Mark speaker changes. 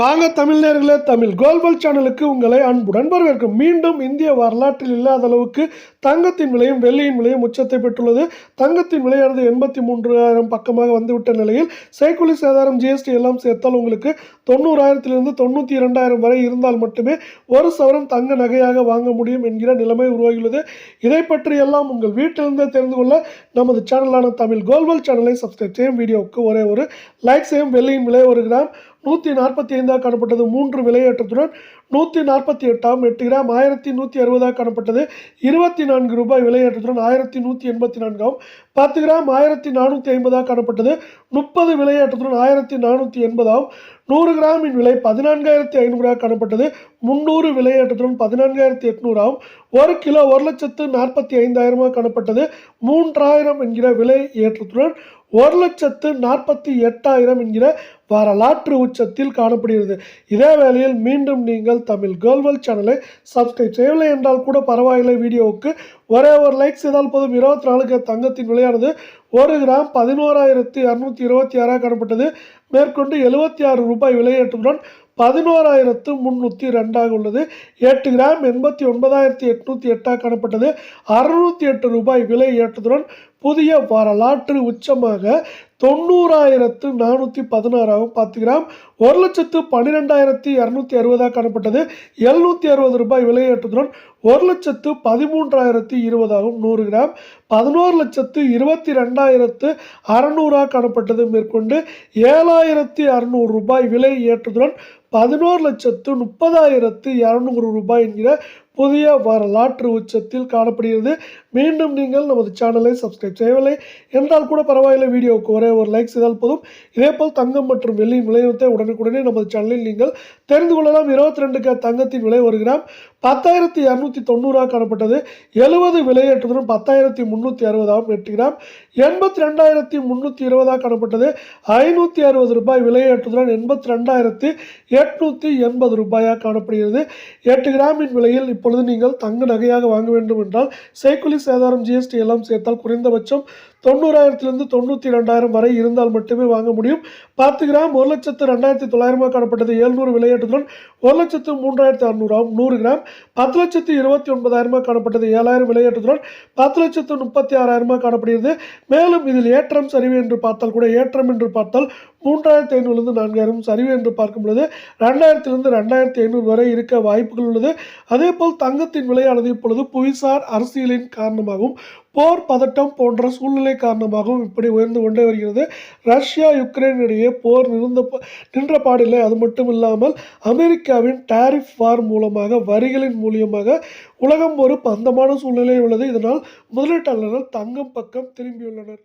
Speaker 1: வாங்க தமிழ்நேயர்களே, தமிழ் கோல்பல் சேனலுக்கு உங்களை அன்புடன் வரவேற்கும். மீண்டும் இந்திய வரலாற்றில் இல்லாத அளவுக்கு தங்கத்தின் விலையும் வெள்ளியின் விலையும் உச்சத்தை பெற்றுள்ளது. தங்கத்தின் விலையானது 83,000 பக்கமாக வந்துவிட்ட நிலையில் செய்கூலி சேதாரம் ஜிஎஸ்டி எல்லாம் சேர்த்தால் உங்களுக்கு 90,000 92,000 வரை இருந்தால் மட்டுமே ஒரு சவரன் தங்க நகையாக வாங்க முடியும் என்கிற நிலைமை உருவாகியுள்ளது. இதை பற்றி எல்லாம் உங்கள் வீட்டிலிருந்தே தெரிந்து கொள்ள நமது சேனலான தமிழ் கோல்பல் சேனலை சப்ஸ்கிரைப் செய்யும். வீடியோவுக்கு ஒரே ஒரு லைக் செய்யும். வெள்ளியின் விலை 1 கிராம் 145 காணப்பட்டது. 3 விலையேற்றத்துடன் 148 8 கிராம் 1160 காணப்பட்டது. 24 ரூபாய் விலையேற்றத்துடன் 1184 10 கிராம் 1450 காணப்பட்டது. 30 விலையேற்றத்துடன் 1480 100 கிராமின் விலை 14,500 காணப்பட்டது. 300 விலையேற்றத்துடன் 14,800 1 கிலோ 1,45,000 காணப்பட்டது. 3,000 என்கிற விலை ஏற்றத்துடன் 1,48,000 என்கிற வரலாற்று உச்சத்தில் காணப்படுகிறது. இதே வேளையில் மீண்டும் நீங்கள் தமிழ் கோல்பல் சேனலை சப்ஸ்கிரைப் செய்யவில்லை என்றால் கூட பரவாயில்லை, வீடியோவுக்கு ஒரே ஒரு லைக் செய்தால் போதும். 24 தங்கத்தின் விலையானது 1 கிராம் 11,226 காணப்பட்டது. மேற்கொண்டு 76 ரூபாய் விலையேற்றத்துடன் 11,302 உள்ளது. 8 கிராம் 89,808 காணப்பட்டது. 608 ரூபாய் விலை ஏற்றத்துடன் புதிய வரலாற்று உச்சமாக 90,416 10 கிராம் 1,12,260 காணப்பட்டது. 760 ரூபாய் விலையேற்றத்துடன் 1,13,020 100 கிராம் 11,22,600 காணப்பட்டது. மேற்கொண்டு 7,600 ரூபாய் விலை ஏற்றத்துடன் 11,30,200 ரூபாய் என்கிற புதிய வரலாற்று உச்சத்தில் காணப்படுகிறது. மீண்டும் நீங்கள் நமது சேனலை சப்ஸ்கிரைப் செய்யவில்லை என்றால் கூட பரவாயில்லை, வீடியோவுக்கு ஒரே ஒரு லைக் செய்தால் போதும். இதேபோல் தங்கம் மற்றும் வெள்ளியின் விலையத்தை உடனுக்குடனே நமது சேனலில் நீங்கள் தெரிந்து கொள்ளலாம். 22 தங்கத்தின் விலை 1 கிராம் 10,290 காணப்பட்டது. 70 விலையேற்றத்துடன் 10,360 8 கிராம் 82,320 காணப்பட்டது. 560 ரூபாய் விலையேற்றத்துடன் 82,880 ரூபாயாக காணப்படுகிறது. 8 கிராமின் விலையில் இப்பொழுது நீங்கள் தங்க நகையாக வாங்க வேண்டும் என்றால் செய்கூலி சேதாரம் ஜிஎஸ்டி எல்லாம் சேர்த்தால் குறைந்தபட்சம் 90,000 92,000 வரை இருந்தால் மட்டுமே வாங்க முடியும். 10 கிராம் 1,02,900 காணப்பட்டது. 700 விலையேற்றத்துடன் 1,03,600 100 கிராம் 10,29,000 காணப்பட்டது. 7,000 விலையேற்றத்துடன் 10,36,000 காணப்படுகிறது. மேலும் இதில் ஏற்றம் சரிவு என்று பார்த்தால் கூட ஏற்றம் என்று பார்த்தால் 3,500 4,000 சரிவு என்று பார்க்கும் பொழுது 2,000 2,500 வரை இருக்க வாய்ப்புகள் உள்ளது. அதேபோல் தங்கத்தின் விலையானது இப்பொழுது புவிசார் அரசியலின் காரணமாகவும் போர் பதட்டம் போன்ற சூழ்நிலை காரணமாகவும் இப்படி உயர்ந்து கொண்டே வருகிறது. ரஷ்யா யுக்ரைன் இடையே போர் நின்ற பாடில்லை. அது மட்டும் இல்லாமல் அமெரிக்காவின் டாரிஃப் வார் மூலமாக வரிகளின் மூலியமாக உலகம் ஒரு பந்தமான சூழ்நிலை உள்ளது. இதனால் முதலீட்டாளர்கள் தங்கம் பக்கம் திரும்பியுள்ளனர்.